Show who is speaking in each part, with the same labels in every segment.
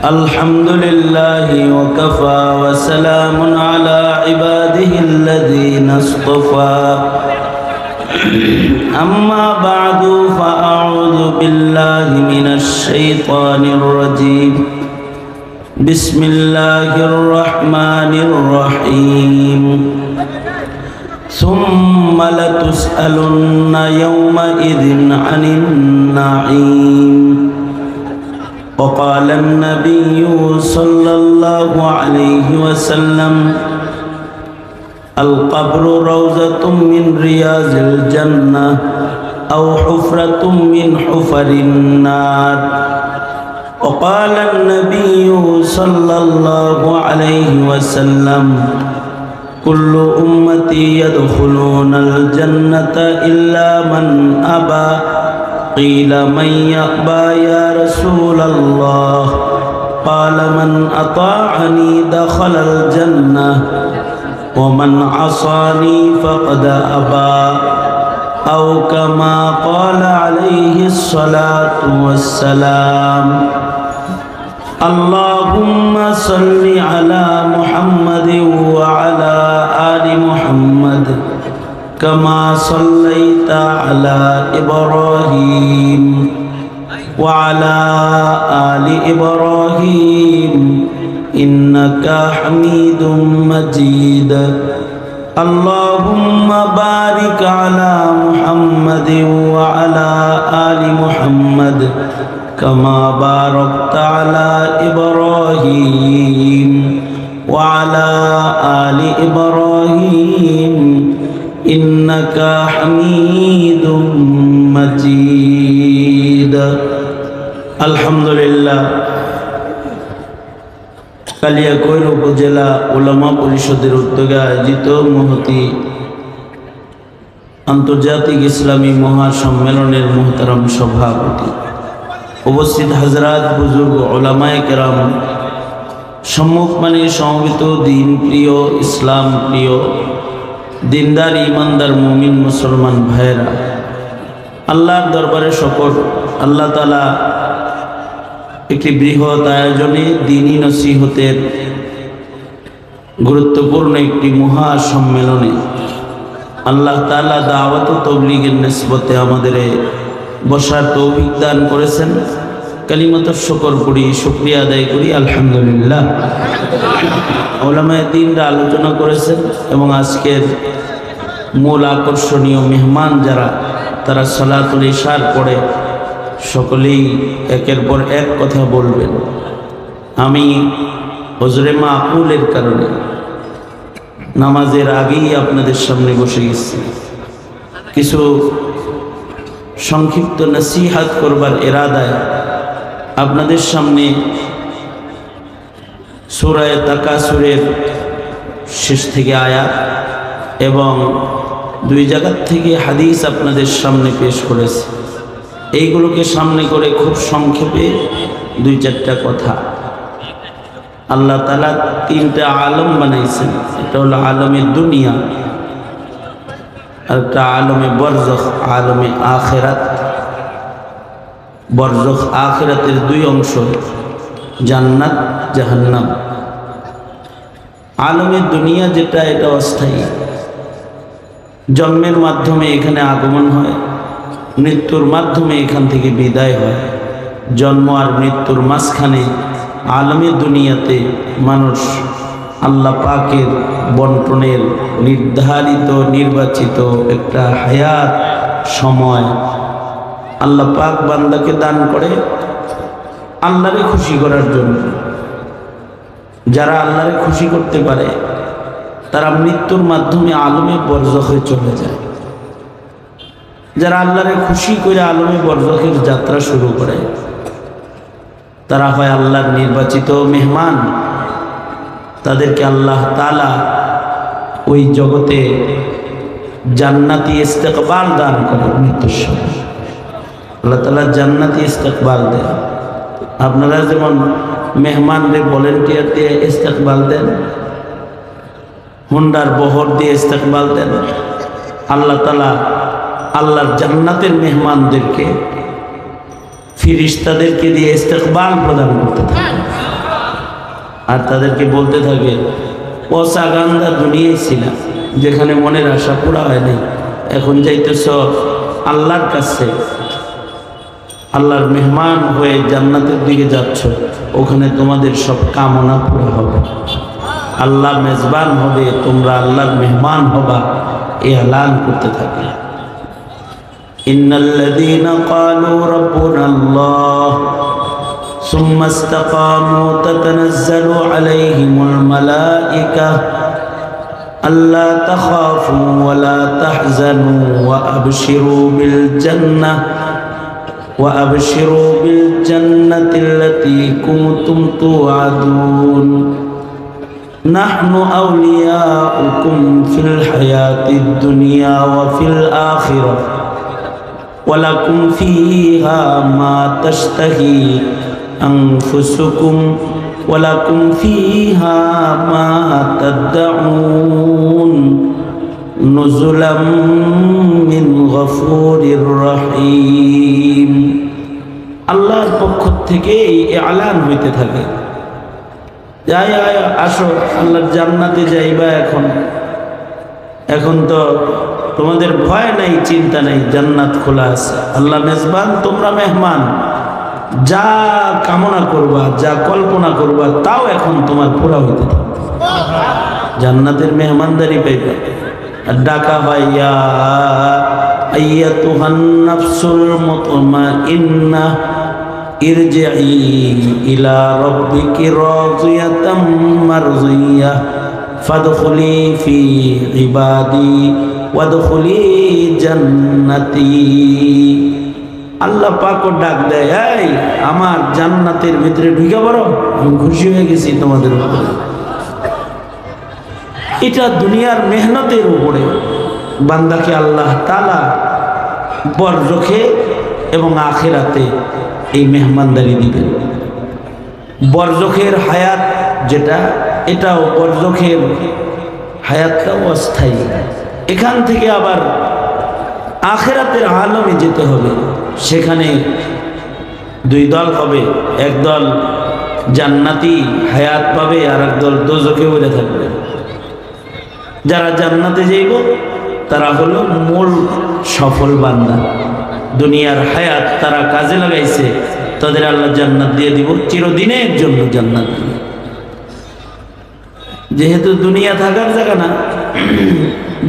Speaker 1: الحمد لله وكفى وسلام على عباده الذين اصطفى أما بعد فأعوذ بالله من الشيطان الرجيم بسم الله الرحمن الرحيم ثم لتسألن يومئذ عن النعيم وقال النبي صلى الله عليه وسلم القبر روضة من رياض الجنة أو حفرة من حفر النار وقال النبي صلى الله عليه وسلم كل أمتي يدخلون الجنة إلا من أبى قيل من يأبى يا رسول الله قال من أطاعني دخل الجنة ومن عصاني فقد أبى أو كما قال عليه الصلاة والسلام اللهم صل على محمد وعلى آل محمد كما صليت على إبراهيم وعلى آل إبراهيم إنك حميد مجيد اللهم بارك على محمد وعلى آل محمد كما باركت على إبراهيم وعلى آل إبراهيم إنك حميد مجيد الحمد لله কালিয়াকৈর উপজেলা উলামা পরিষদের উদ্যোগে আয়োজিত মহতী আন্তর্জাতিক ইসলামী মহাসম্মেলনের মুহতারাম সভাপতি, উপস্থিত হাজরাত, বুজুর্গ, উলামায়ে কেরাম, সম্মুখমানে সমবেত দিন প্রিয়, ইসলাম প্রিয়, দিনদার ইমানদার মুমিন মুসলমান ভাইয়েরা, আল্লাহর দরবারে শকর। আল্লাহ তাআলা একটি বৃহৎ আয়োজনে দ্বীনী নসিহতের গুরুত্বপূর্ণ একটি মহা সম্মেলনে আল্লাহ তাআলা দাওয়াত ও তাবলীগের নিসবতে আমাদের বসার তৌফিক দান করেছেন। কালিমাতুশ শুকর পড়ি, শুকরিয়া আদায় করি, আলহামদুলিল্লাহ। উলামায়ে দ্বীনরা আলোচনা করেছেন এবং আজকের মূল আকর্ষণীয় মেহমান যারা, তারা সালাতুল ইশার পড়ে সকলেই একের পর এক কথা বলবেন। আমি হজরে মাকুলের কারণে নামাজের আগেই আপনাদের সামনে বসে গেছি। কিছু সংক্ষিপ্ত নসিহাত করবার ইরাদায় আপনাদের সামনে সূরা তাকাসুরের শেষ থেকে আয়াত এবং দুই জায়গা থেকে হাদিস আপনাদের সামনে পেশ করেছি। এইগুলোকে সামনে করে খুব সংক্ষেপে দুই চারটা কথা। আল্লাহ তাআলা তিনটা আলম বানাইছেন। এটা হলো আলমে দুনিয়া, আর একটা আলমে বরজখ, আলমে আখিরাত। বরজখ আখিরাতের দুই অংশ, জান্নাত জাহান্নাম। আলমে দুনিয়া যেটা, এটা অস্থায়ী। জন্মের মাধ্যমে এখানে আগমন হয়, মৃত্যুর মাধ্যমে এখান থেকে বিদায় হয়। জন্ম আর মৃত্যুর মাঝখানে আলমে দুনিয়াতে মানুষ আল্লাহ পাকের বন্টনের নির্ধারিত নির্বাচিত একটা হায়াত সময় আল্লাহ পাক বান্দাকে দান করে আল্লাহরে খুশি করার জন্য। যারা আল্লাহরে খুশি করতে পারে তারা মৃত্যুর মাধ্যমে আলমে বরজখে চলে যায়। যারা আল্লাহরে খুশি করে আলমে বরজখের যাত্রা শুরু করে তারা হয় আল্লাহর নির্বাচিত মেহমান। তাদেরকে আল্লাহ তাআলা ওই জগতে জান্নাতি ইস্তেকবাল দান করে। মৃত্যুর সময় আল্লাহ তাআলা জান্নাতি ইস্তেকবাল দেন। আপনারা যেমন মেহমানরে ভলেন্টিয়ার দিয়ে ইস্তেকবাল দেন, হুন্ডার বহর দিয়ে ইস্তেকবাল দেন, আল্লাহ তাআলা আল্লাহর জান্নাতের মেহমানদেরকে ফিরিস্তাদেরকে দিয়ে ইস্তেকবাল প্রদান করতে থাকেন। আর তাদেরকে বলতে থাকে পচা গান্দা দুনিয়ায় ছিলাম, যেখানে মনের আশা পুরা হয় নাই, এখন যাইতেছ আল্লাহর কাছে, আল্লাহর মেহমান হয়ে জান্নাতের দিকে যাচ্ছ, ওখানে তোমাদের সব কামনা পুরা হবে, আল্লাহ মেজবান হবে, তোমরা আল্লাহর মেহমান হবা, এই এলান করতে থাকে। ইন্নাল্লাযীনা ক্বালু রাব্বুনা আল্লাহ সুম্মা ইসতাকামু তাতানাজ্জালু আলাইহিমুল মালায়েকা আল্লা তাখাফু ওয়া লা তাহজানু ওয়া আবশিরু বিল জান্নাহ وأبشروا بالجنة التي كنتم توعدون نحن أولياؤكم في الحياة الدنيا وفي الآخرة ولكم فيها ما تشتهي أنفسكم ولكم فيها ما تدعون نزلا من غفور رحيم। আল্লাহর পক্ষ থেকে এই এলান হইতে থাকে, আসো আল্লাহর জান্নাতে যাইবা। এখন তো তোমাদের ভয় নাই, চিন্তা নাই, জান্নাত খোলা আছে, আল্লাহ মেজবান, তোমরা মেহমান, যা কামনা করবা, যা কল্পনা করবা, তাও এখন তোমার পুরা হইতে থাকে, জান্নাতের মেহমানদারি পাইবা। ডাকা হয় ইয়া আইয়াতুহান নাফসুল মুতমাইন্নাহ ইরজিই ইলা রাব্বিকি রাদিয়াতাম মারদিয়াহ ফাদখুলি ফি ইবাদি ওয়াদখুলি জান্নাতি। আল্লাহ পাক ডাক দেয়, এই আমার জান্নাতের ভিতরে ঢুকে পড়ো, আমি খুশি হয়ে গেছি তোমাদের উপরে। এটা দুনিয়ার মেহনতের উপরে বান্দাকে আল্লাহ তাআলা বরজখে এবং আখিরাতে এই মেহমানদারি দিবেন। বরজখের হায়াত যেটা, এটাও বরজখের হায়াতটাও অস্থায়ী। এখান থেকে আবার আখিরাতের আলমে যেতে হবে, সেখানে দুই দল হবে, একদল জান্নাতি হায়াত পাবে, আর একদল দোজখে উড়ে থাকবে। যারা জান্নাতে যাইব তারা হলো মূল সফল বান্দা, দুনিয়ার হায়াত তারা কাজে লাগাইছে, তাদের আল্লাহ জান্নাত দিয়ে দিব, চিরদিনের জন্য জান্নাত দিব। যেহেতু দুনিয়া থাকার জায়গা না,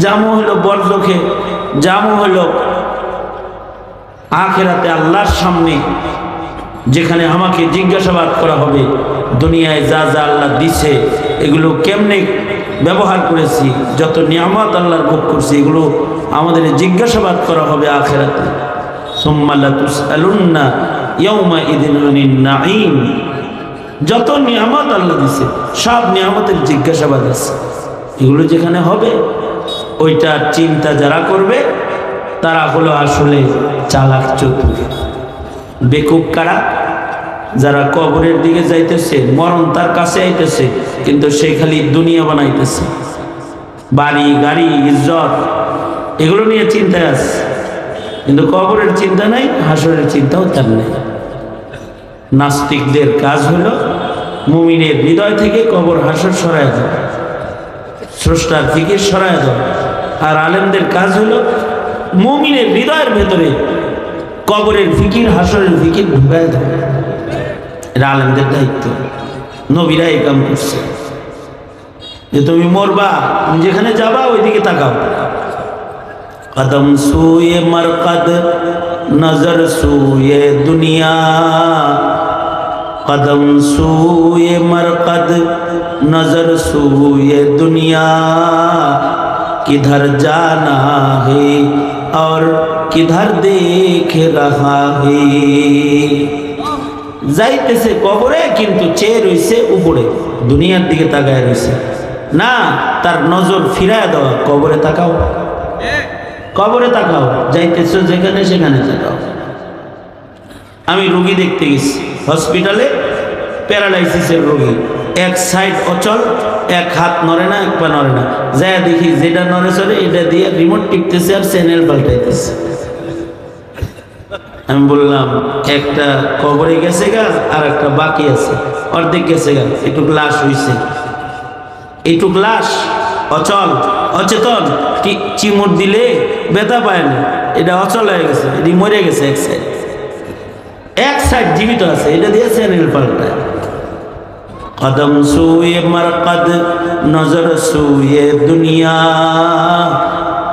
Speaker 1: জামু হলো বরজখে, জামু হলো আখিরাতে আল্লাহর সামনে, যেখানে আমাকে জিজ্ঞাসাবাদ করা হবে দুনিয়ায় যা যা আল্লাহ দিছে এগুলো কেমনে ব্যবহার করেছি, যত নিয়ামত আল্লাহর ভোগ করছি, এগুলো আমাদের জিজ্ঞাসাবাদ করা হবে আখিরাতে। সুম্মা লাতুসআলুন্না ইয়াউমাইযিন আনিন নাঈম, যত নিয়ামত আল্লাহ দিছে সব নিয়ামতের জিজ্ঞাসাবাদ আছে, এগুলো যেখানে হবে ওইটার চিন্তা যারা করবে তারা হলো আসলে চালাক চতুর। বেকুব কারা? যারা কবরের দিকে যাইতেছে, মরণ তার কাছে আইতেছে, কিন্তু সে খালি দুনিয়া বানাইতেছে, বাড়ি গাড়ি ইজ্জত এগুলো নিয়ে চিন্তায় আছে, কিন্তু কবরের চিন্তা নাই, হাসরের চিন্তাও তার নেই। নাস্তিকদের কাজ হলো মুমিনের হৃদয় থেকে কবর হাসর সরায় দেওয়া, স্রষ্টার ফিকির সরায় দেওয়া, আর আলেমদের কাজ হলো মুমিনের হৃদয়ের ভেতরে কবরের ফিকির হাসরের ফিকির ঢুকায় দেওয়া। এটা আলেমদের দায়িত্ব, নবীরা এই কাম করছে। যে তুমি মরবা, তুমি যেখানে যাবা ওইদিকে তাকাও, কদম সুয়ে মরকদ নজর সুয়ে দুনিয়া, কদম সুয়ে মরকদ নজর সুয়ে দুনিয়া, কিধর জানা হে और किधर देख रहा है। যাইতেছে কবরে কিন্তু চেয়ে রইছে উপরে, দুনিয়ার দিকে তাকায় রইছে না, তার নজর ফিরায় দেওয়া, কবরে তাকাও, কবরে তাকাও, যাইতেছো যেখানে সেখানে তাকাও। আমি রোগী দেখতে গেছি হসপিটালে, প্যারালাইসিসের রোগী, এক সাইড অচল, এক হাত নড়ে না, এক পা নড়ে না, যাই দেখি যেটা নড়ে চলে এটা দিয়ে রিমোট টিপতেছে আর চ্যানেল পাল্টাইতেছে। আমি বললাম একটা কবরে গেছে গা, আর একটা বাকি আছে, অর্ধেক গেছে গা, এটুক লাশ হইছে, এইটুক লাশ অচল অচেতন, চিমুট দিলে ব্যথা পায় না, এটা অচল হয়ে গেছে, এটি মরে গেছে, এক সাইড জীবিত আছে, এটা দিয়ে চ্যানেল পাল্টায়। কদম সুয়ে মরকদ নজর সুয়ে দুনিয়া,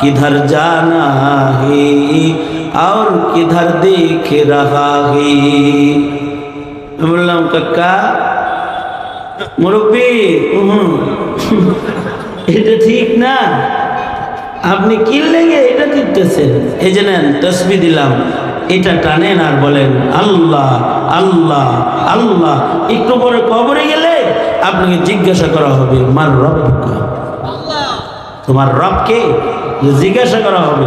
Speaker 1: কিধর জানা হে और किधर देख रहा है। বললাম কাকা মুরব্বী, এটা ঠিক না, আপনি কি লেগে এটা করতেছেন? এই যে নেন তসবিহ দিলাম, এটা টানেন আর বলেন আল্লাহ আল্লাহ আল্লাহ। একটু পরে কবরে গেলে আপনাকে জিজ্ঞাসা করা হবে মার রব্বুকা, তোমার রব কে, জিজ্ঞাসা করা হবে।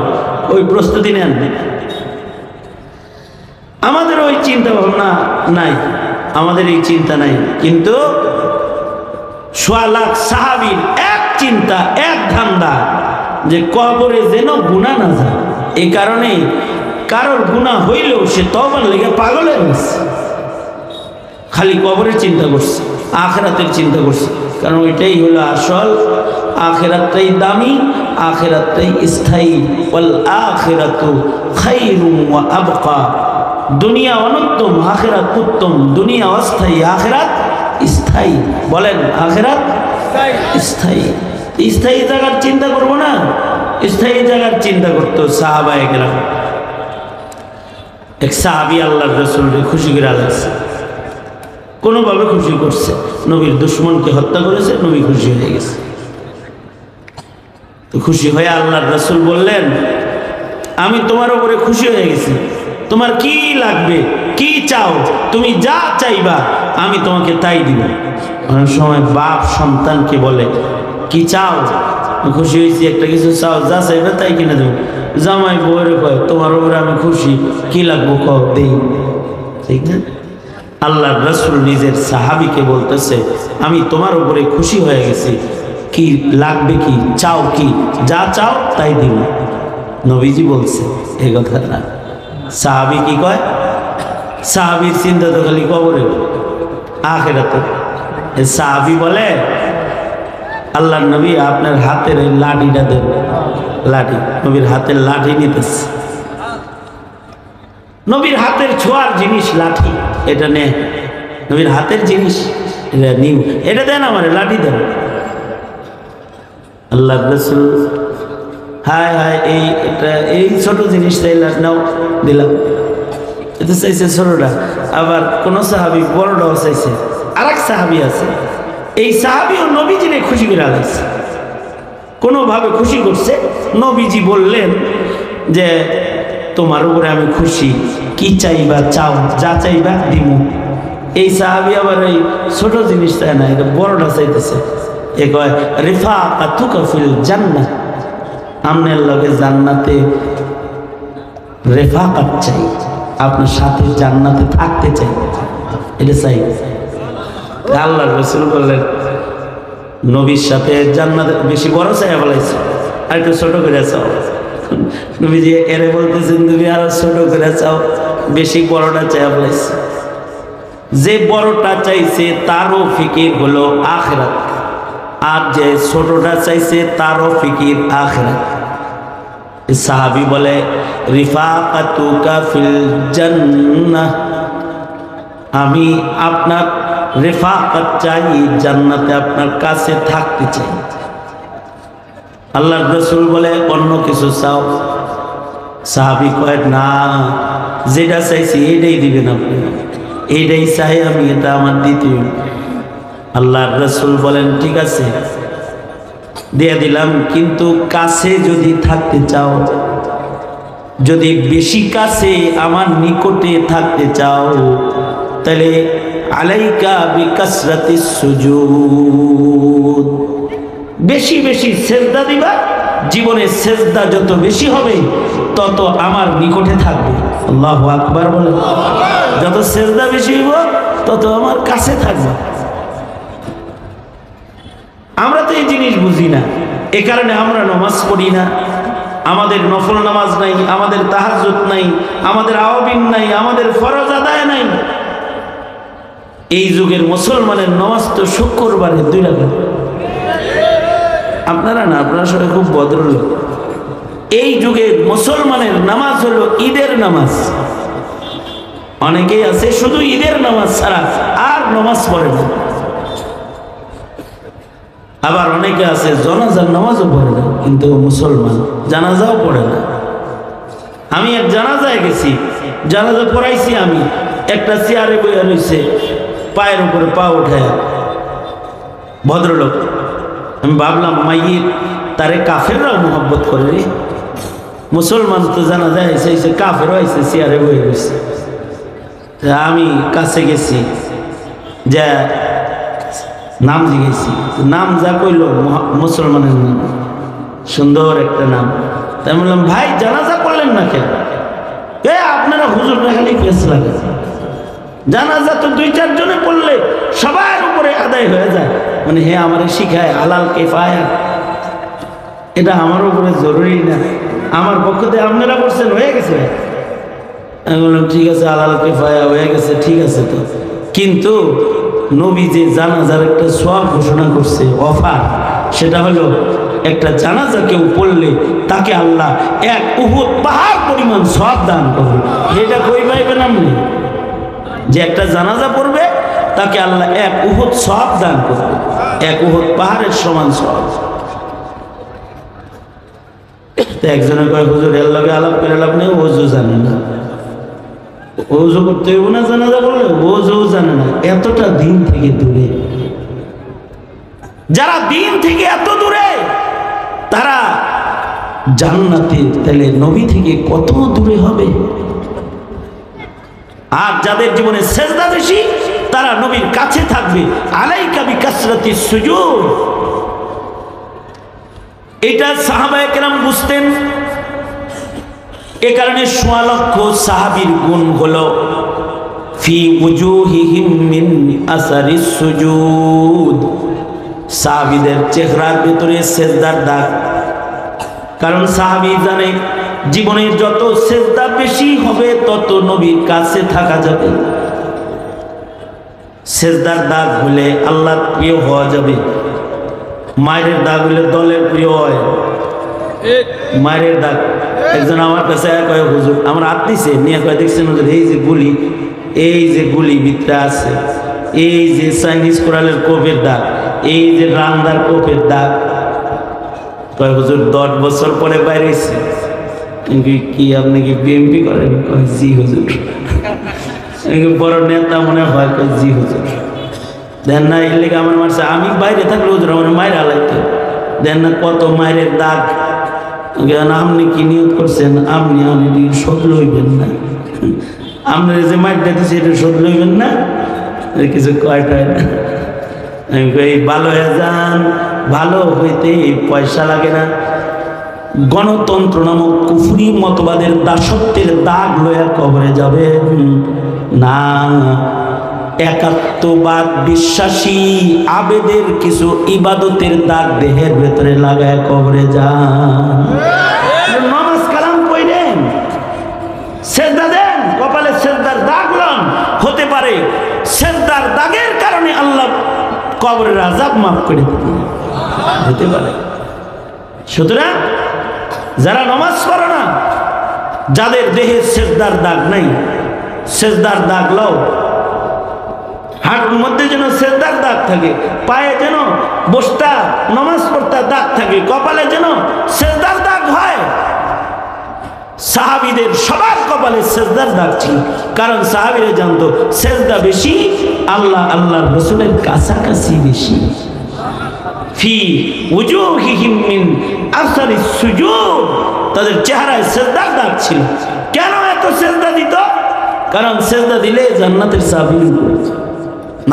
Speaker 1: ওই প্রস্তুতি নেন। আমাদের ওই চিন্তা ভাবনা নাই, আমাদের এই চিন্তা নাই, কিন্তু সোয়া লাখ সাহাবীর এক চিন্তা, এক ধান্দা, যে কবরে যেন গুনাহ না যায়। এই কারণে কারোর গুনাহ হইলেও সে তওবার লেগে পাগল হয়ে গেছে, খালি কবরের চিন্তা করছে, আখিরাতের চিন্তা করছে। কারণ ওইটাই হলো আসল, আখিরাতটাই দামি, আখিরাতটাই স্থায়ী। ওয়াল আখিরাতু খায়রুম ওয়া আবকা। দুনিয়া অনুত্তম, আখিরাত উত্তম। দুনিয়া অস্থায়ী, আখিরাত স্থায়ী। বলেন আখিরাত স্থায়ী। স্থায়ী জায়গার চিন্তা করবো না, স্থায়ী জায়গার চিন্তা করতো সাহাবায়ে কেরাম। এক সাহাবী আল্লাহর রাসূলকে খুশি করে আলাইছে, কোনোভাবে খুশি করছে, নবীর দুশমনকে হত্যা করেছে, নবী খুশি হয়ে গেছে। তো খুশি হয়ে আল্লাহর রাসূল বললেন, আমি তোমার উপরে খুশি হয়ে গেছি, তোমার কি লাগবে, কি চাও, তুমি যা চাইবা আমি তোমাকে তাই দিব। অনেক সময় বাপ সন্তানকে বলে কি চাও, খুশি হয়েছি একটা কিছু চাও, যা চাইবে তাই কিনে দেবো। জামাই বউরে কয় তোমার উপরে আমি খুশি, কি লাগবো কও দেই, ঠিক না? আল্লাহর রাসূল নিজের সাহাবীকে বলতেছে আমি তোমার উপরে খুশি হয়ে গেছি, কি লাগবে, কি চাও, কি যা চাও তাই দিব। নবীজি বলছে এই কথা না। সাহাবী কি কয়? সাহাবীর চিন্তা তো খালি কবরে, আখিরাতে। সাহাবী বলে আল্লাহর নবী আপনার হাতের এই লাঠিটা দেন। লাঠি, নবীর হাতের লাঠি নিতেছে, নবীর হাতের ছোঁয়ার জিনিস লাঠি, এটা নে, নবীর হাতের জিনিস, এটা নিউ, এটা দেন আমার, লাঠি দেন। আল্লাহ রাসূল হায় হায়, এই ছোট জিনিস চাইলাম, নাও দিলাম। এটা চাইছে ছোটটা, আবার কোন সাহাবী বড়টাও চাইছে। আর এক সাহাবী আছে, এই সাহাবীও নবীজিরে খুশি করে আলাইছে, কোনোভাবে খুশি করছে। নবীজি বললেন যে তোমার উপরে আমি খুশি, কি চাইবা চাও, যা চাইবা দিব। এই সাহাবী আবার এই ছোট জিনিস চায় না, এটা বড়টা চাইতেছে। এ কয় রিফাকাতুকা ফিল জান্নাহ, আমনের লগে জান্নাতে রেফাকাত চাই, আপনার সাথে জান্নাতে থাকতে চাই, এটা চাই। আল্লাহর রাসূল বললেন নবীর সাথে জান্নাতে বেশি বড় চাই বলাইছে, আর একটু ছোট করে চাও। নবীজি এরে বলতেছেন তুমি আরো ছোট করে চাও, বেশি বড়টা চাই বলাইছে। যে বড়টা চাইছে তারও ফিকির হলো আখিরাত, আর যে ছোটটা চাইছে তারও ফিকির আখিরাত। সাহাবী বলে রিফাকাতুকা ফিল জান্নাহ, আমি আপনার রেফাকাত চাই, জান্নাতে আপনার কাছে থাকতে চাই। আল্লাহর রাসূল বলে অন্য কিছু চাও? সাহাবী কয় না, যেটা চাইছি এটাই দিবেন আপনি, এইটাই চাই আমি, এটা আমার দ্বিতীয়। আল্লাহর রাসূল বলেন ঠিক আছে দিয়ে দিলাম, কিন্তু কাছে যদি থাকতে চাও, যদি বেশি কাছে আমার নিকটে থাকতে চাও, তাহলে আলাইকা বিকাসরাতিস সুজুদ, বেশি বেশি সেজদা দিবা। জীবনে সেজদা যত বেশি হবে তত আমার নিকটে থাকবে। আল্লাহু আকবার বলে, যত সেজদা বেশি হইব তত আমার কাছে থাকবে। আমরা তো এই জিনিস বুঝি না, এ কারণে আমরা নামাজ পড়ি না, আমাদের নফল নামাজ নাই, আমাদের তাহাজ্জুদ নাই, আমাদের আওয়াবিন নাই, আমাদের ফরজ আদায় নাই। এই যুগের মুসলমানের নামাজ তো শুক্রবারে 2 রাকাত। আপনারা না, আপনারা সবাই খুব ভদ্রলোক। এই যুগের মুসলমানের নামাজ হলো ঈদের নামাজ। অনেকেই আছে শুধু ঈদের নামাজ ছাড়া আর নামাজ পড়ে না। আবার অনেকে আছে জানাজার নামাজও পড়ে না, কিন্তু মুসলমান, জানাজাও পড়ে না। আমি এক জানাজায় গেছি, জানাজা পড়াইছি আমি, একটা চেয়ারে বইয়া রয়েছে, পায়ের উপরে পা উঠায়, ভদ্রলোক। আমি ভাবলাম মাইয়ের তারে কাফেররাও মোহব্বত করে রে, মুসলমান তো জানাজায় এসে কাফেরও এসে চেয়ারে বইয়া রয়েছে। আমি কাছে গেছি, যা নাম জিজ্ঞেছি, নাম যা কইল মুসলমানের নাম, সুন্দর একটা নাম। তাই বললাম ভাই জানাজা করলেন না কেন? আপনারা হুজুর খালি পেস লাগে, জানাজা তো 2-4 জনে পড়লে সবার উপরে আদায় হয়ে যায়। মানে হে আমারে শিখায় হালাল কিফায়া, এটা আমার উপরে জরুরি না, আমার পক্ষ থেকে আপনারা করছেন, হয়ে গেছে। আমি বললাম ঠিক আছে, হালাল কিফায়া হয়ে গেছে, ঠিক আছে। তো কিন্তু নবী যে জানাজার একটা সওয়াব ঘোষণা করছে, অফার, সেটা হলো একটা জানাজা কেউ পড়লে তাকে আল্লাহ 1 উহুদ পাহাড় পরিমাণ সওয়াব দান করবে। এটা কই পাইবেন আপনি? যে একটা জানাজা পড়বে তাকে আল্লাহ 1 উহুদ সওয়াব দান করবে, 1 উহুদ পাহাড়ের সমান সওয়াব। একজনে কয় হুজুর এর লগে আলাপ করে লাভ নেই, ওযু জানে না। ওযু করতে হইব না জানাজা বললে, ওযু জানে না। এতটা দিন থেকে দূরে, যারা দিন থেকে এত দূরে, তারা জান্নাতে তাহলে নবী থেকে কত দূরে হবে? আর যাদের জীবনে সেজদা বেশি, তারা নবীর কাছে থাকবে। আলাইকা বিকাসরাতিস সুজুদ, এটা সাহাবায়ে কেরাম বুঝতেন। এ কারণে 1.5 লক্ষ সাহাবীর গুণ হলো ফি উজুহিহিম মিন আসারিস সুজুদ, সাহাবীদের চেহারার ভিতরে সেজদার দাগ। কারণ সাহাবী জানে জীবনের যত সেজদা বেশি হবে তত নবীর কাছে থাকা যাবে। সেজদার দাগ হলে আল্লাহর প্রিয় হওয়া যাবে। মায়ের দাগ হলে দলের প্রিয় হয়। মায়ের দাগ, একজন আমার কাছে কয় হুজুর আমার হাত দিছে নিয়ে কয় দেখছেন হুজুর এই যে গুলি ভিতরে আছে, এই যে চাইনিজ কোরালের কোপের দাগ, এই যে রান্দার কোপের দাগ। কয় হুজুর 10 বছর পরে বাইরেছি। কি আপনি কি বিএমপি করেন? কয় জি হুজুর। বড় নেতা মনে হয়? কয় জি হুজুর। দেন না এর লেগে আমার মারছে, আমি বাইরে থাকলে হুজুর আমার মায়ের হালাইতো। দেন না কত মায়ের দাগ। আপনি কি নিয়ত করছেন? আপনি শোধ লইবেন না, আপনার যে মাইরটা দিচ্ছে এটা শোধ লইবেন না, কিছু কয়টায় না। এই ভালো হয়ে যান, ভালো হইতে পয়সা লাগে না। গণতন্ত্র নামক কুফরি মতবাদের দাসত্বের দাগ লইয়া কবরে যাবেন না। একাত্মবাদ বিশ্বাসী আবেদের কিছু ইবাদতের দাগ দেহের ভেতরে লাগায় কবরে যান। নামাজ কালাম কইলেন, সেজদা দেন, কপালে সেজদার দাগ লন, হতে পারে সেজদার দাগের কারণে আল্লাহ কবরের আযাব মাফ করে দিতে হতে পারে। সুতরাং যারা নামাজ পড়ে না, যাদের দেহে সেজদার দাগ নাই, সেজদার দাগ লও। হাঁটুর মধ্যে যেন সেজদার দাগ থাকে, পায়ে যেন বসতা নামাজ পড়তা দাগ থাকে, কপালে যেন সেজদার দাগ হয়। সাহাবীদের সবার কপালে সেজদার দাগ ছিল, কারণ সাহাবীরা জানতো সেজদা বেশি, আল্লাহর রাসূলের কাছাকাছি বেশি। ফি উজুহিহিম মিন আসারিস সুজুদ, তাদের চেহারায় সেজদার দাগ ছিল। কেন এত সেজদা দিত? কারণ সেজদা দিলে জান্নাতের চাবি,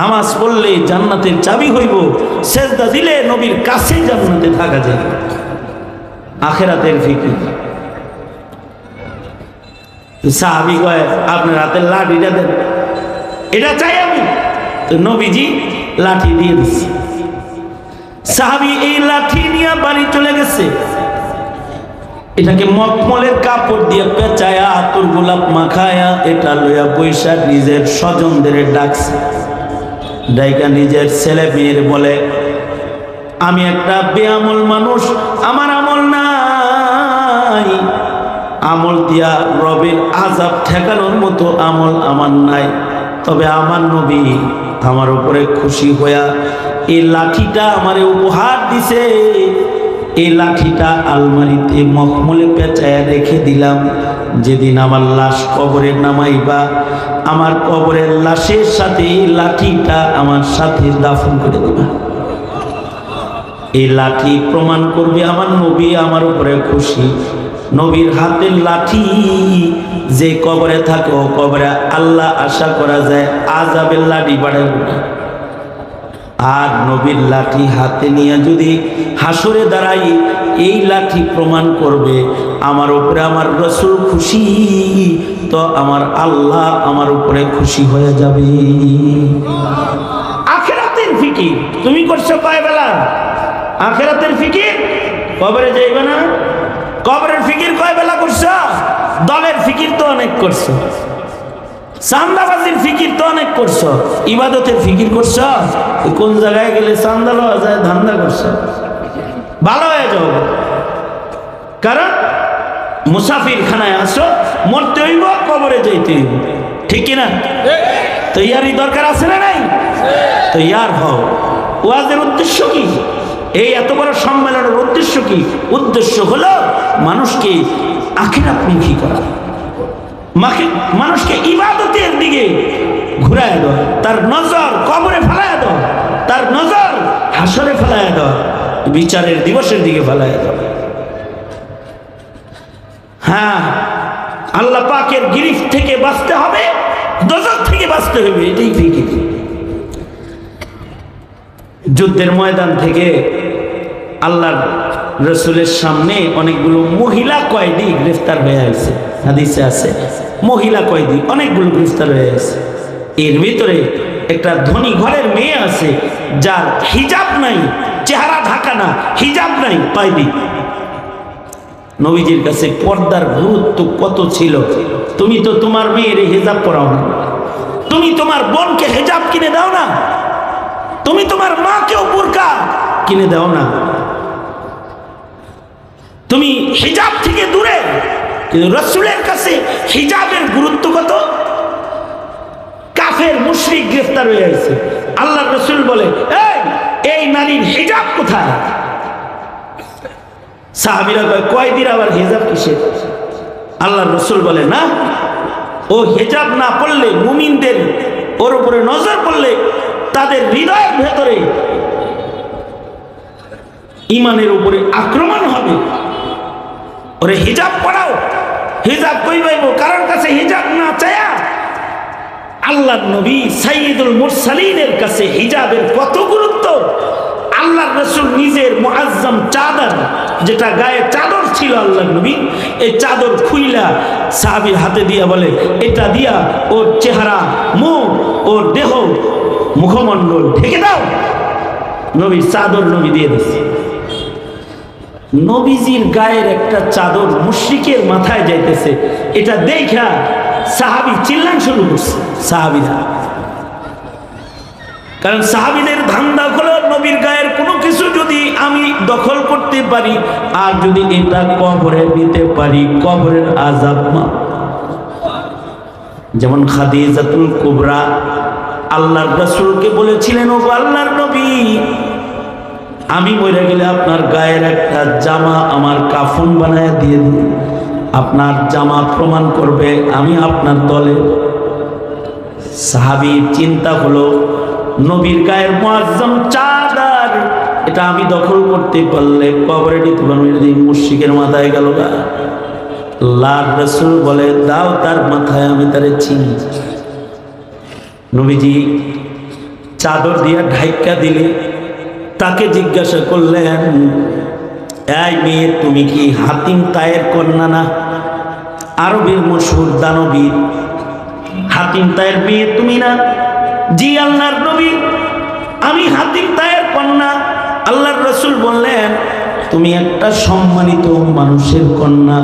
Speaker 1: নামাজ পড়লে জান্নাতের চাবি হইব, সেজদা দিলে নবীর কাছে জান্নাতে থাকা যায়। আখিরাতের ফিকির। সাহাবী কয় আপনার হাতের লাঠিটা দেন, এটা চাই আমি। তো নবীজি লাঠি দিয়ে দিচ্ছে। সাহাবী এই লাঠি নিয়ে বাড়ি চলে গেছে। এটাকে মখমলের কাপড় দিয়ে পেঁচায়া আতর গোলাপ মাখায়া এটা লইয়া পয়সা নিজের স্বজনদের ডাকছে, ডাইকা নিজের ছেলে মেয়ের বলে আমি একটা বেআমল মানুষ, আমার আমল নাই, আমল দিয়া রবের আযাব ঠেকানোর মতো আমল আমার নাই, তবে আমার নবী আমার উপরে খুশি হইয়া এই লাঠিটা আমারে উপহার দিছে, এই লাঠিটা আলমারিতে মখমলে পেঁচায়া রেখে দিলাম, যেদিন আমার লাশ কবরে নামাইবা আমার কবরের লাশের সাথে এই লাঠিটা আমার সাথে দাফন করে দিবা। এই লাঠি প্রমাণ করবে আমার নবী আমার উপরে খুশি। নবীর হাতের লাঠি যে কবরে থাকে ও কবরে আল্লাহ আশা করা যায় আযাবের লাঠি বাড়াবে না। আর নবীর লাঠি হাতে নিয়ে যদি হাসরে দাঁড়াই এই লাঠি প্রমাণ করবে আমার উপরে আমার রাসূল খুশি, তো আমার আল্লাহ আমার উপরে খুশি হয়ে যাবে। আখিরাতের ফিকির তুমি করছো কয় বেলা? আখিরাতের ফিকির কবরে যাইবে না, কবরের ফিকির কয় বেলা করছো? দলের ফিকির তো অনেক করছো, চান্দাবাজির ফিকির তো অনেক করছো, ইবাদতের ফিকির করছো? কোন জায়গায় গেলে চান্দা লওয়া যায় ধান্দা করছো, ভালো হয়ে যাও। কারণ মুসাফির খানায় আসো, মরতে হইব কবরে যাইতে হইব, ঠিক কিনা? তৈয়ারি দরকার আছে না নাই? তৈয়ার হও। ওয়াজের উদ্দেশ্য কি? এই এত বড় সম্মেলনের উদ্দেশ্য কি? উদ্দেশ্য হলো মানুষকে আখিরাতমুখী করা, মানুষকে ইবাদতের দিকে ঘুরায় দাও, তার নজর কবরে ফেলায় দাও, তার নজর হাসরে ফেলায় দাও, বিচারের দিবসের দিকে ফেলায় দাও। হ্যাঁ, আল্লাহ পাকের গিরিফ থেকে বাঁচতে হবে, দোজখ থেকে বাঁচতে হবে, এটাই ফিকির। যুদ্ধের ময়দান থেকে আল্লাহর রাসূলের সামনে অনেকগুলো মহিলা কয়েদি গ্রেফতার হয়ে আছে, হাদিসে আছে মহিলা কয়েদি অনেকগুলো গ্রেফতার হয়ে আছে। এর ভিতরে একটা ধনী ঘরের মেয়ে আছে যার হিজাব নাই, চেহারা ঢাকা না, হিজাব নাই, কয়েদি। নবীজির কাছে পর্দার গুরুত্ব কত ছিল, তুমি তো তোমার মেয়ের হিজাব পরাও না, তুমি তোমার বোনকে হিজাব কিনে দাও না, তুমি তোমার মাকেও বুরকা কিনে দাও না, তুমি হিজাব থেকে দূরে। কিন্তু রাসূলের কাছে হিজাবের গুরুত্ব কত? কাফের মুশরিক গ্রেফতার হয়ে আছে, আল্লাহর রাসূল বলে এই নারীর হিজাব কোথায়? সাহাবীরা কয় কয়দিন আবার হিজাব কিসের? আল্লাহর রাসূল বলে না, ও হিজাব না পড়লে মুমিনদের ওর উপরে নজর পড়লে তাদের হৃদয়ের ভেতরে ঈমানের উপরে আক্রমণ হবে, ওরে হিজাব পড়াও। হিজাব কই পাইব? কারোর কাছে হিজাব না চায়া আল্লাহর নবী সাইয়্যিদুল মুরসালিনের কাছে হিজাবের কত গুরুত্ব। আল্লাহর রাসূল নিজের মুআজ্জাম চাদর, যেটা গায়ে চাদর ছিল আল্লাহর নবী, এই চাদর খুইলা সাহাবীর হাতে দিয়া বলে এটা দিয়া ওর চেহারা, মুখ, ওর দেহ, মুখমণ্ডল ঢেকে দাও। নবীর চাদর নবী দিয়ে দিচ্ছে। নবীজির গায়ের একটা চাদর মুশরিকের মাথায় যাইতেছে, এটা দেখা সাহাবী চিল্লান শুরু করছে, সাহাবীরা। কারণ সাহাবীদের ধান্দা হলো নবীর গায়ের কোনো কিছু যদি আমি দখল করতে পারি আর যদি এটা কবরে দিতে পারি, কবরের আযাব মা। যেমন খাদিজাতুল কুবরা আল্লাহর রাসূলকে বলেছিলেন, ও আল্লাহর নবী, আমি মরে গেলে আপনার গায়ের একটা জামা আমার কাফন বানায় দিয়ে দিন, আপনার জামা প্রমাণ করবে আমি আপনার দলে। সাহাবীর চিন্তা হলো নবীর গায়ের মুআজ্জাম চাদর, এটা আমি দখল করতে পারলে কবরে দিতে পারবো, মুশরিকের মাথায় গেল গা। আল্লাহর রাসূল বলে দাও তার মাথায়, আমি তারে চিনি। নবীজি চাদর দিয়া ঢাইকা দিলে তাকে জিজ্ঞাসা করলেন, এই মেয়ে তুমি কি হাতিম তায়ের কন্যা না? আরবের মশহুর দানবীর হাতিম তায়ের মেয়ে তুমি না? জি আল্লাহর নবী, আমি হাতিম তায়ের কন্যা। আল্লাহর রাসূল বললেন তুমি একটা সম্মানিত মানুষের কন্যা,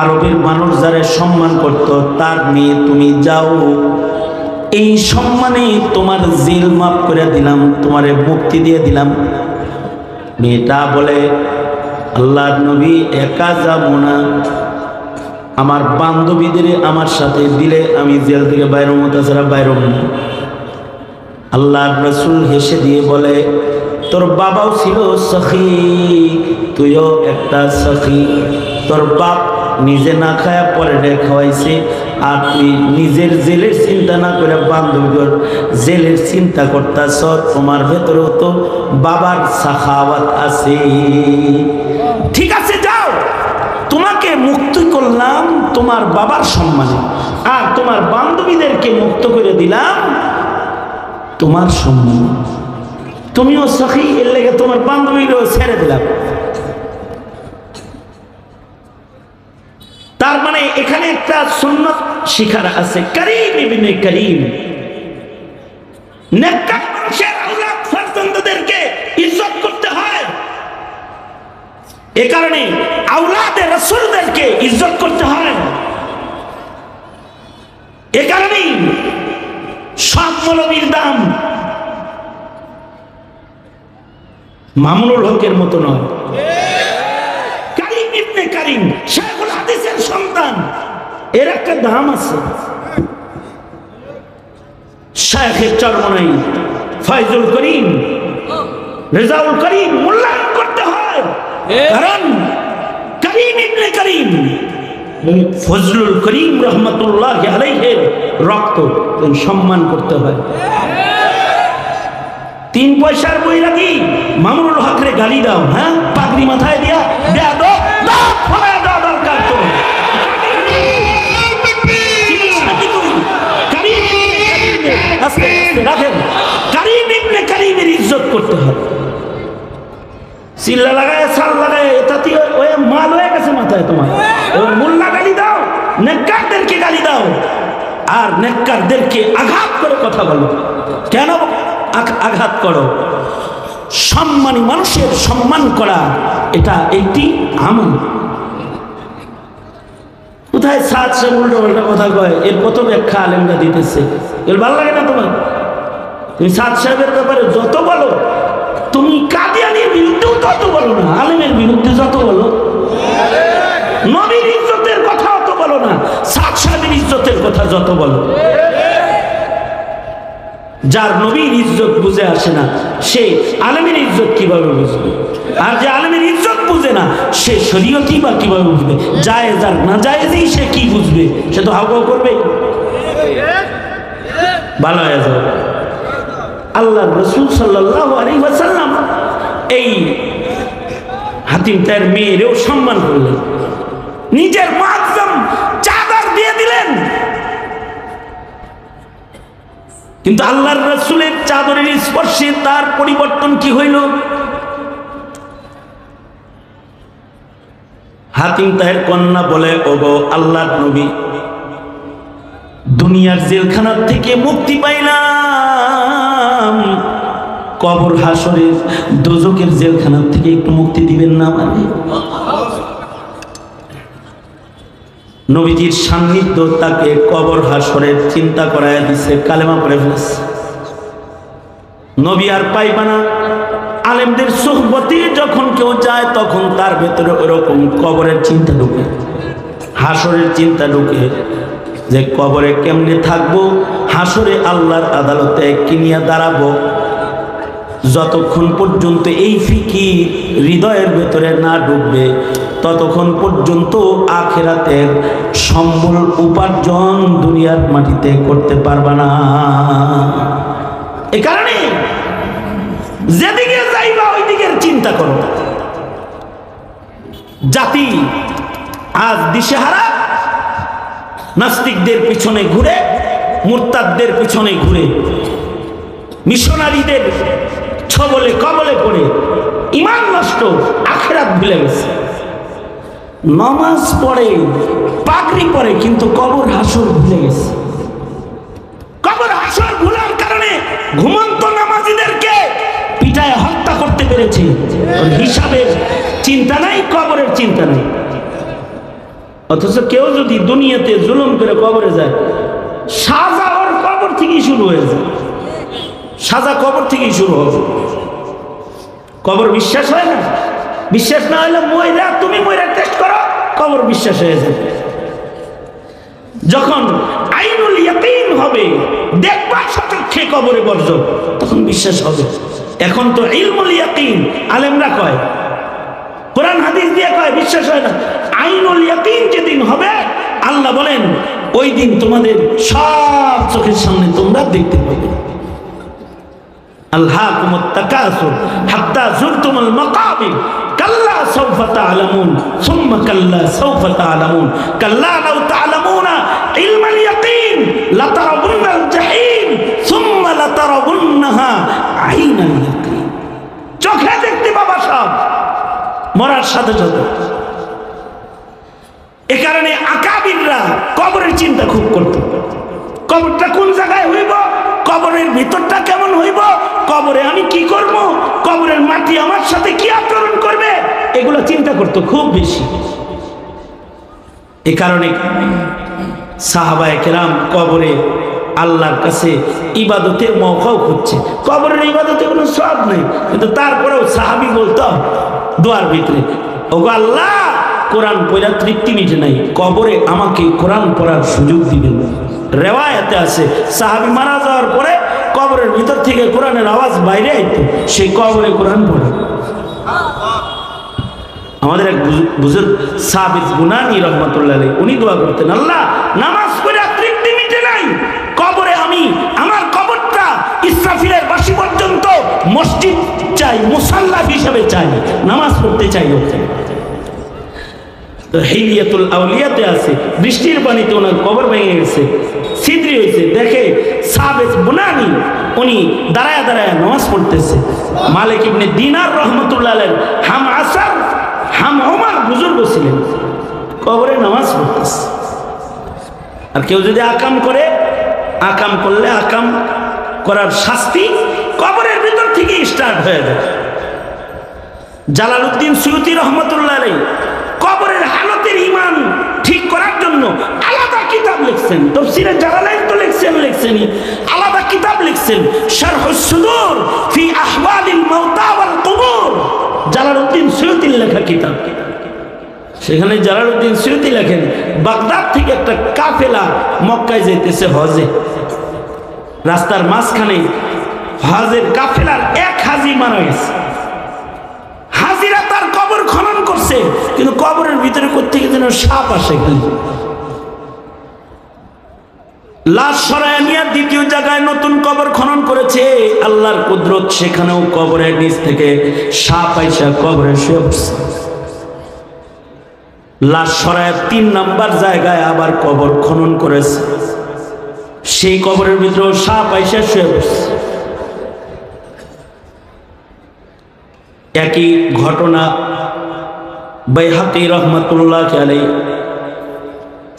Speaker 1: আরবের মানুষ যারা সম্মান করত তার মেয়ে, তুমি যাও, এই সম্মানে তোমার জেল মাফ করে দিলাম, তোমারে মুক্তি দিয়ে দিলাম। মেয়েটা বলে, আল্লাহর নবী একা যাব না, আমার বান্ধবীদের আমার সাথে দিলে আমি জেল থেকে বাইরে মতো ছাড়া বাইরে না। আল্লাহর রাসূল হেসে দিয়ে বলে, তোর বাবাও ছিল সখী, তুইও একটা সখী। তোর বাপ নিজে না খায়া পরে খাওয়াইছে, আর তুই নিজের জেলের চিন্তা না করে বান্ধবীর জেলের চিন্তা করতেছ। তোমার ভেতরেও তো বাবার সাখাওয়াত আছে। ঠিক আছে, যাও, তোমাকে মুক্ত করলাম তোমার বাবার সম্মানে, আর তোমার বান্ধবীদেরকে মুক্ত করে দিলাম তোমার সম্মানে। তুমিও সখী, এর লেগে তোমার বান্ধবীরাও ছেড়ে দিলাম। তার মানে এখানে একটা সুন্নত শিখার আছে, করিম ইবনে করিম। নেককার মানুষের আওলাদ ফারজান্দাদেরকে ইজ্জত করতে হয়, এ কারণে আওলাদে রাসূলদেরকে ইজ্জত করতে হয়। এ কারণেই সব মৌলবীর দাম মামুনুল হকের মতো নয়। করিম ইবনে করিম শাইখুল হাদিসের সন্তান, এর একটা দাম আছে। শাইখের চরমনাই ফয়জুল করিম, রেজাউল করিম মূল্যায়ন করতে হয়, কারণ করিম ইবনে করিম ফজলুল করিম রহমতুল্লাহ আলাইহির রক্ত, সম্মান করতে হয়। 3 পয়সার বৈরাগী মামুনুল হকরে গালি দাও, হ্যাঁ, পাগড়ি মাথায় দিয়া বেয়াদব, দাও ফলায় দাও দরকার তো। রাখেন, করিম ইবনে করিমের ইজ্জত করতে হবে। চিল্লা লাগায়, সাল লাগায়, এটাতে ওই মাল হয়ে গেছে মাথায় তোমার। মোল্লা গালি দাও, নেককারদেরকে গালি দাও, আর নেককারদেরকে আঘাত করে কথা বলো। কেন আঘাত করো? সম্মানী মানুষের সম্মান করা এটা একটি আমল। কোথায় সাত সে উল্টো পাল্টা কথা কয়, এর কত ব্যাখ্যা আলেমরা দিতেছে, এর ভালো লাগে না তোমার? তুমি সাদ সাহেবের ব্যাপারে যত বলো, তুমি কাদিয়ানির বিরুদ্ধেও তত বলো না, আলেমের বিরুদ্ধে যত বলো, নবীর ইজ্জতের কথা অত বলো না, সাদ সাহেবের ইজ্জতের কথা যত বলো। যার নবীর ইজ্জত বুঝে আসে না, সে আলেমের ইজ্জত কিভাবে বুঝবে? আর যে আলেমের ইজ্জত বুঝে না, সে শরীয়তই বা কিভাবে বুঝবে? জায়েজ আর না জায়েজই সে কি বুঝবে? সে তো হাওয়া করবে। ভালো হয়ে যাবে। আল্লাহ রাসূল সাল্লাল্লাহু আলাইহি ওয়াসাল্লাম এই হাতিম তার মেয়েরও সম্মান করলেন, নিজের মুআজ্জম চাদর দিয়ে দিলেন। কিন্তু আল্লাহর রাসূলের চাদরের স্পর্শে তার পরিবর্তন কি হইল? হাতিম তাহের কন্যা বলে, ওগো আল্লাহর নবী, দুনিয়ার জেলখানার থেকে মুক্তি পাইলাম, কবর হাসরের দোজখের জেলখানার থেকে একটু মুক্তি দিবেন না? মানে নবীজির সান্নিধ্য তাকে কবর হাসরের চিন্তা করায় দিছে, কালেমা পড়ে ফেলেছে। নবী আর পাইবা না। আলেমদের সোহবতে যখন কেউ যায়, তখন তার ভেতরে ওরকম কবরের চিন্তা ঢুকে, হাসরের চিন্তা ঢুকে, যে কবরে কেমনে থাকবো, হাসরে আল্লাহর আদালতে কিনিয়া দাঁড়াবো। যতক্ষণ পর্যন্ত এই ফিকির হৃদয়ের ভেতরে না ঢুকবে, ততক্ষণ পর্যন্ত আখিরাতের সম্বল উপার্জন দুনিয়ার মাটিতে করতে পারবা না। এ কারণে যেদিকে যাইবা ওই দিকের চিন্তা করো। জাতি আজ দিশেহারা, নাস্তিকদের পিছনে ঘুরে, মুরতাদদের পিছনে ঘুরে, মিশনারিদের ছবলে কবলে পড়ে ঈমান নষ্ট, আখিরাত ভুলে গেছে। নামাজ পড়ে, পাগড়ি পড়ে, কিন্তু কবর হাসর ভুলে গেছে। কবর হাসর ভুলার কারণে ঘুমন্ত নামাজীদেরকে পিটায় হত্যা করতে পেরে পেরেছি, হিসাবের চিন্তা নাই, কবরের চিন্তা নাই। অথচ কেউ যদি দুনিয়াতে জুলুম করে কবরে যায়, সাজা ওর কবর থেকেই শুরু হয়ে যায়, সাজা কবর থেকেই শুরু হবে। কবর বিশ্বাস হয় না? বিশ্বাস না হলে ময়রা, তুমি ময়রা টেস্ট করো, কবর বিশ্বাস হয়ে যাবে। যখন আইনুল ইয়াকিন হবে, দেখবা সচক্ষে কবরে বর্জন, তখন বিশ্বাস হবে। এখন তো ইলমুল ইয়াকিন, আলেমরা কয়, কোরআন হাদিস দিয়ে কয়, বিশ্বাস হয় না। আইনুল ইয়াকিন যেদিন হবে, আল্লাহ বলেন ওই দিন তোমাদের সব চোখের সামনে তোমরা দেখতে পাবে। আলহাকুমুত তাকাসুর হাত্তা যুরতুমুল মাকাবির কাল্লা সাওফা তা'লামুন সুম্মা কাল্লা সাওফা তা'লামুন কাল্লা লাউ তা'লামুনা ইলমাল ইয়াকিন লাতারাবুন্নাল জাহিম সুম্মা লাতারাবুন্নাহা আইনাল ইয়াকিন। চোখে দেখতে পাবা সব মরার সাথে সাথে। এ কারণে আকাবিররা কবরের চিন্তা খুব করত। কবরটা কোন জায়গায় হইব, কবরের ভিতরটা কেমন হইব, কবরে আমি কি করব, কবরের মাটি আমার সাথে কি আচরণ করবে, এগুলো চিন্তা করতো খুব বেশি। এ কারণে সাহাবায়ে কেরাম কবরে আল্লাহর কাছে ইবাদতের মওকাও খুঁজছে। কবরের ইবাদতে কোনো সওয়াব নেই, কিন্তু তারপরেও সাহাবী বলতো দোয়ার ভিতরে, ওগো আল্লাহ, কোরআন পড়া তৃপ্তি মিটে নাই, কবরে আমাকে কোরআন পড়ার সুযোগ দিবেন। রেওয়ায়েতে আছে সাহাবী মারা যাওয়ার পরে কবরের ভিতর থেকে কোরআনের আওয়াজ বাইরে আইতো, সেই কবরে কোরআন পড়ে। আমাদের এক বুজুর্গ সাবিত বুনানি রহমাতুল্লাহ আলাইহি, উনি দোয়া করতেন, আল্লাহ, নামাজ পড়া তৃপ্তি মিটে নাই, কবরে আমি আমার কবরটা ইসরাফিলের বাঁশি পর্যন্ত মসজিদ চাই, মুসাল্লা হিসেবে চাই, নামাজ পড়তে চাই। হিলিয়াতুল আউলিয়াতে আছে, বৃষ্টির পানিতে ওনার কবর ভেঙে গেছে, ছিদ্রি হয়েছে, দেখে সাবিত বুনানি উনি দাঁড়ায় দাঁড়ায় নামাজ পড়তেছে। মালিক ইবনে দিনার রহমাতুল্লাহ আলাইহি হাম আসর হাম ওমর বুজুর্গ ছিলেন, কবরে নামাজ পড়তেছে। আর কেউ যদি আকাম করে, আকাম করলে আকাম করার শাস্তি কবরের ভিতর থেকে স্টার্ট হয়ে যায়। জালালউদ্দিন সুয়ুতী রহমাতুল্লাহ আলাইহি কবরের হালতের ঈমান ঠিক করার জন্য আলাদা কিতাব লিখছেন। তাফসীরে জালালাইন তো লিখছেনই, আলাদা কিতাব লিখছেন, শারহুস সুদূর ফি আহওয়ালিল মাউতা ওয়াল কুবুর, জালালউদ্দিন সুয়ুতীর লেখা কিতাব। সেখানে জালালউদ্দিন সুয়ুতী লেখেন, বাগদাদ থেকে একটা কাফেলা মক্কায় যাইতেছে হজে, রাস্তার মাঝখানে হজের কাফেলার এক হাজি মারা গেছে। হাজিরা তার কবর খনন করছে, কিন্তু কবরের ভিতরে কোত্থেকে যেন সাপ আসে, লাশ সরায় নিয়ে দ্বিতীয় জায়গায় নতুন কবর খনন করেছে। আল্লাহর কুদরত, সেখানেও কবরের নিচ থেকে সাপ আইসা কবরে শুয়ে পড়ছে। লাশ সরায় 3 নাম্বার জায়গায় আবার কবর খনন করেছে, সেই কবরের ভিতরেও সাপ আইসা শুয়ে পড়ছে। একই ঘটনা বাইহাকি রহমাতুল্লাহ আলাইহি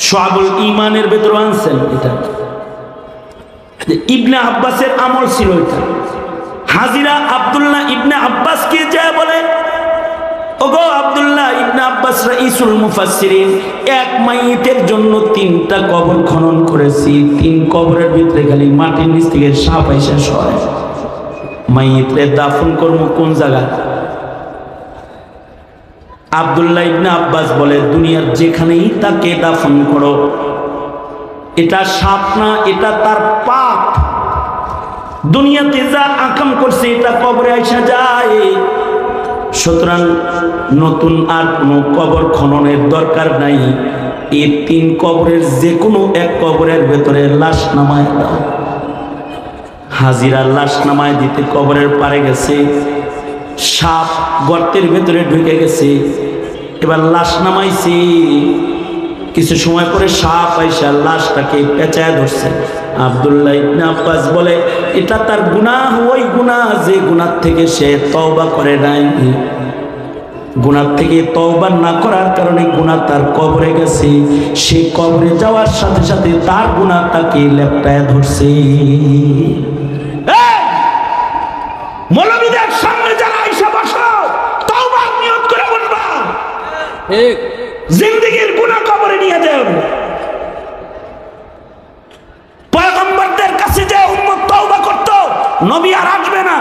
Speaker 1: শুআবুল ঈমানের ভিতরে আনছেন। এটা ইবনে আব্বাসের আমল ছিল। এটা হাজিরা আব্দুল্লাহ ইবনে আব্বাসকে যা বলে, ওগো আব্দুল্লাহ ইবনে আব্বাস রাইসুল মুফাসসিরিন, এক মাইয়িতের জন্য 3টা কবর খনন করেছি, 3 কবরের ভিতরে খালি মাটির নিচ থেকে সাপ আইসা সরে। মাইয়িতরে দাফন করব কোন জায়গায়? আব্দুল্লাহ ইবনে আব্বাস বলে, দুনিয়ার যেখানেই তাকে দাফন করো, এটা সাপ না, এটা তার পাপ। দুনিয়াতে যা আকাম করছে এটা কবরে আইসা যায়। সুতরাং নতুন আর কোনো কবর খননের দরকার নাই। এই 3 কবরের যে কোনো এক কবরের ভেতরে লাশ নামায় দাও। হাজিরা লাশ নামায় দিতে কবরের পারে গেছে, সাপ গর্তের ভেতরে ঢুকে গেছে। এবার লাশ নামাইছে, কিছু সময় পরে সাপ আইসা লাশটাকে পেঁচায় ধরছে। আব্দুল্লাহ ইবনে আব্বাস বলে, এটা তার গুনাহ, ওই গুনাহ যে গুনাহ থেকে সে তওবা করে নাই। গুনাহ থেকে তওবা না করার কারণে গুনাহ তার কবরে গেছে। সে কবরে যাওয়ার সাথে সাথে তার গুনাহ তাকে লেপটায় ধরছে। মৌলবীদের সামনে যারা আইসা বসো, জিন্দেগীর গুনাহ কবরে নিয়ে যাও। পয়গম্বরদের কাছে যে উম্মত তওবা করত, নবী আর আসবে না,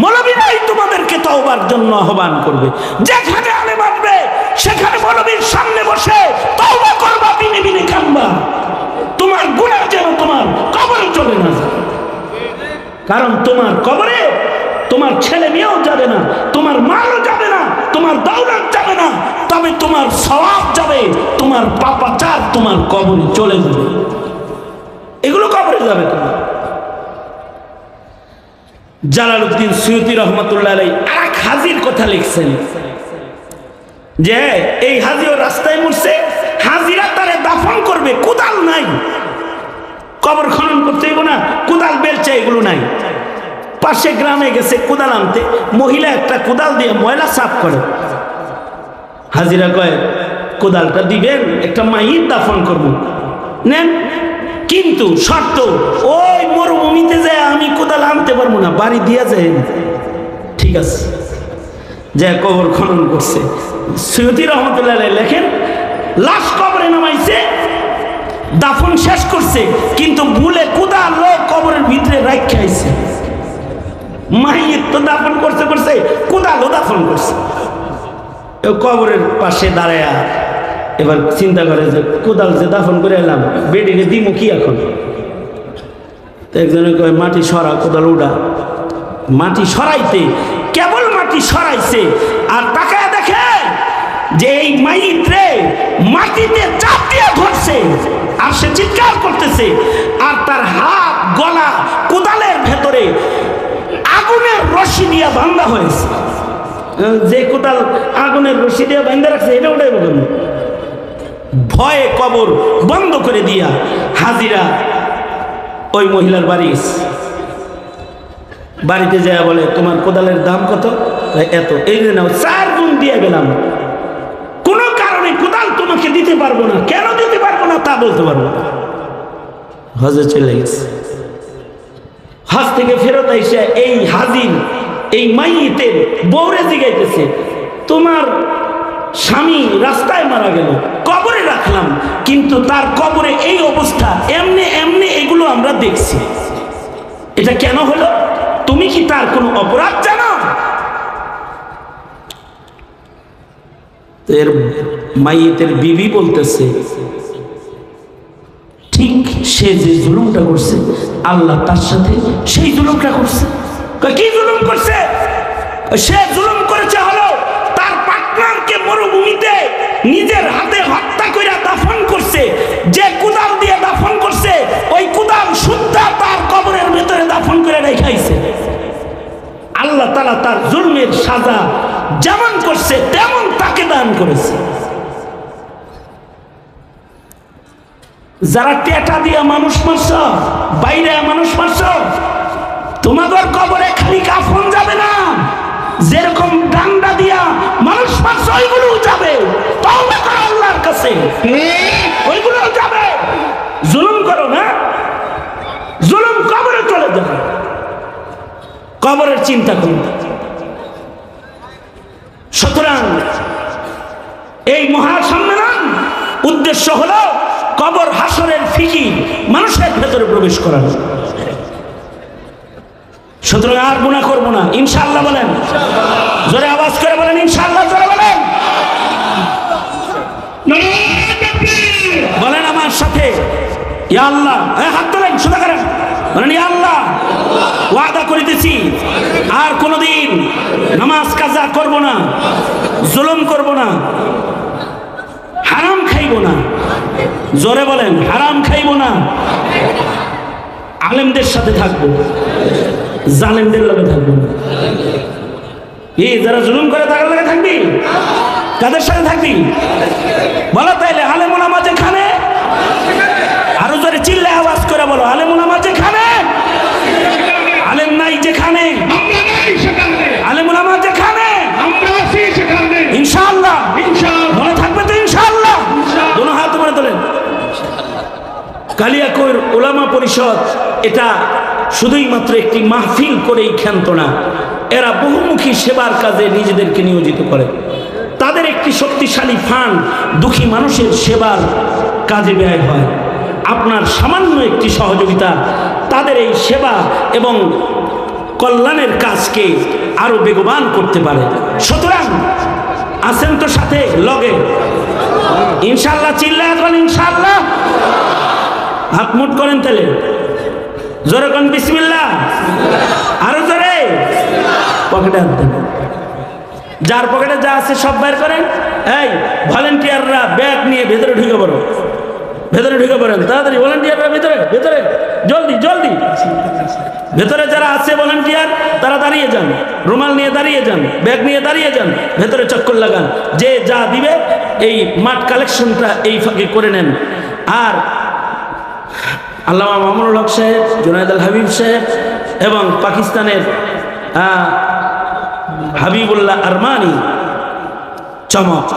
Speaker 1: মৌলবীরাই তোমাদেরকে তওবার জন্য আহ্বান করবে। যেখানে আলেম আসবে সেখানে মৌলবীর সামনে বসে তওবা করবা, বিনে বিনে কাঁদবা, তোমার গুনাহ যেন তোমার কবরে চলে না যায়। কারণ তোমার কবরে তোমার ছেলে মেয়েও যাবে না, তোমার মালও যাবে না, তোমার দৌলত যাবে না, তবে তোমার সওয়াব যাবে, তোমার পাপাচার তোমার কবরে চলে যাবে। এগুলো কবরে যাবে তোমার। জালালউদ্দিন সুয়ুতী রহমাতুল্লাহ আলাইহি আরেক হাজির কথা লিখছেন যে এই হাজিও রাস্তায় মরছে, হাজিরা তারে দাফন করবে, কোদাল নাই, কবর খনন করতে হইব না, কোদাল বেলচা এগুলো নাই। পাশে গ্রামে গেছে কোদাল আনতে, মহিলা একটা কোদাল দিয়ে ময়লা সাফ করে। হাজিরা কয় কোদালটা দিবেন, একটা মাইয়িত দাফন করব, নেন, কিন্তু শর্ত ওই মরুভূমিতে যায় আমি কোদাল আনতে পারবো না, বাড়ি দিয়া যায়। ঠিক আছে, যে কবর খনন করছে। সুয়ুতী রহমতুল্লাহ আলাইহি লেখেন, লাশ কবরে নামাইছে, দাফন শেষ করছে, কিন্তু ভুলে কোদাল লোক কবরের ভিতরে রাখা আইছে। মাইয়িত তো দাফন করছে করছে, কোদালও দাফন করছে। কবরের পাশে দাঁড়ায়া এবার চিন্তা করে যে কোদাল যে দাফন করে এলাম, বেডিকে দিমু কি এখন? তো একজনে কয় মাটি সরা, কোদাল উড়া। মাটি সরাইতে কেবল মাটি সরাইছে, আর তাকায় দেখে যে এই মাইয়িত রে মাটিতে চাপ দিয়ে ধরছে, আর সে চিৎকার করতেছে, আর তার হাত গলা কোদালের ভেতরে আগুনের রশি দিয়ে বাঁধা হয়েছে। যে কোদাল আগুনের রশি দিয়ে বাঁধা রাখছে, এটা ওটাই বলেন। ভয়ে কবর বন্ধ করে দিয়া হাজিরা ওই মহিলার বাড়ি, বাড়িতে যায় বলে তোমার কোদালের দাম কত? এত। এই যে নাও, 4 গুণ দিয়ে গেলাম, কোনো কারণে কোদাল তোমাকে দিতে পারবো না। কেন দিতে পারবো না তা বলতে পারবো না। হজে চলে গেছে। হজ থেকে ফেরত এসে এই হাজির এই মাইয়িতের বউরে জিগাইতেছে, তোমার স্বামী রাস্তায় মারা গেল, কবরে রাখলাম, কিন্তু তার কবরে এই অবস্থা, এমনি এমনি এগুলো আমরা দেখছি, এটা কেন হলো? তুমি কি তার কোনো অপরাধ জানো? এর মাইয়িতের বিবি বলতেছে, ঠিক সে যে জুলুমটা করছে আল্লাহ তার সাথে সেই জুলুমটা করছে। কি জুলুম করছে? সে জুলুম করেছে হলো তার পার্টনারকে মরুভূমিতে নিজের হাতে হত্যা করে দাফন করছে। যে কোদাল দিয়ে দাফন করছে ওই কোদাল সুদ্ধা তার কবরের ভিতরে দাফন করে রেখাইছে। আল্লাহ তাআলা তার জুলমের সাজা যেমন করছে তেমন তাকে দান করেছে। যারা টেটা দিয়া মানুষ মারছ, বাইরে মানুষ মারছ, তোমাদের কবরে খালি কাফন যাবে না, যেরকম ডান্ডা দিয়া মানুষ মারছ ওইগুলো যাবে। তওবা করো আল্লাহর কাছে, ওইগুলো যাবে। জুলুম করো না, জুলুম কবরে চলে যাবে। কবরের চিন্তা করুন। সুতরাং এই মহাসম্মেলন উদ্দেশ্য হলো কবর হাসরের ফিকির মানুষের ভেতরে প্রবেশ করানো। সুতরাং আর গুনাহ করব না, ইনশাআল্লাহ বলেন, জোরে আওয়াজ করে বলেন ইনশাআল্লাহ, জোরে বলেন, বলেন আমার সাথে ইয়া আল্লাহ। হাত তোলেন, সোজা করেন, বলেন ইয়া আল্লাহ, ওয়াদা করিতেছি আর কোনোদিন নামাজ কাজা করব না, জুলুম করব না, হারাম খাইব না। জোরে বলেন, হারাম খাইব না। আলেমদের সাথে থাকবো, জালেমদের লগে থাকবো না। এই যারা জুলুম করে তাদের লগে থাকবি, কাদের সাথে থাকবি? বলো তাইলে আলেম ওলামা যেখানে, আরো জোরে চিল্লে আওয়াজ করে বলো, আলেম ওলামা যেখানে, আলেম নাই যেখানে, আলেম ওলামা যেখানে, ইনশাআল্লাহ মনে থাকবে তো ইনশাআল্লাহ। দোনো হাত উপরে তোলেন। কালিয়াকৈর ওলামা পরিষদ এটা শুধুই মাত্র একটি মাহফিল করেই ক্ষান্ত না, এরা বহুমুখী সেবার কাজে নিজেদেরকে নিয়োজিত করে। তাদের একটি একটি শক্তিশালী ফান্ড দুঃখী মানুষের সেবার কাজে ব্যয় হয়। আপনার সামান্য একটি সহযোগিতা তাদের এই সেবা এবং কল্যাণের কাজকে আরো বেগবান করতে পারে। সুতরাং আছেন তো সাথে লগে? ইনশাআল্লাহ চিল্লায় এখন ইনশাআল্লাহ হাত মুট করেন তাহলে জোরে কোন বিসমিল্লাহ, আরো জোরে। পকেটে হাত দেন, যার পকেটে যা আছে সব বের করেন। এই ভলেন্টিয়াররা ব্যাগ নিয়ে ভেতরে ঢুকে পড়ো, ভেতরে ঢুকে পড়েন তাড়াতাড়ি। ভলেন্টিয়াররা ভেতরে ভেতরে জলদি জলদি। ভেতরে যারা আছে ভলেন্টিয়ার তারা দাঁড়িয়ে যান, রুমাল নিয়ে দাঁড়িয়ে যান, ব্যাগ নিয়ে দাঁড়িয়ে যান, ভেতরে চক্কর লাগান। যে যা দিবে এই মাঠ কালেকশনটা এই ফাঁকে করে নেন। আর আল্লামা মামুনুল হক সাহেব, জুনায়েদ আল হাবিব সাহেব এবং পাকিস্তানের হাবিবুল্লাহ আরমানি চমক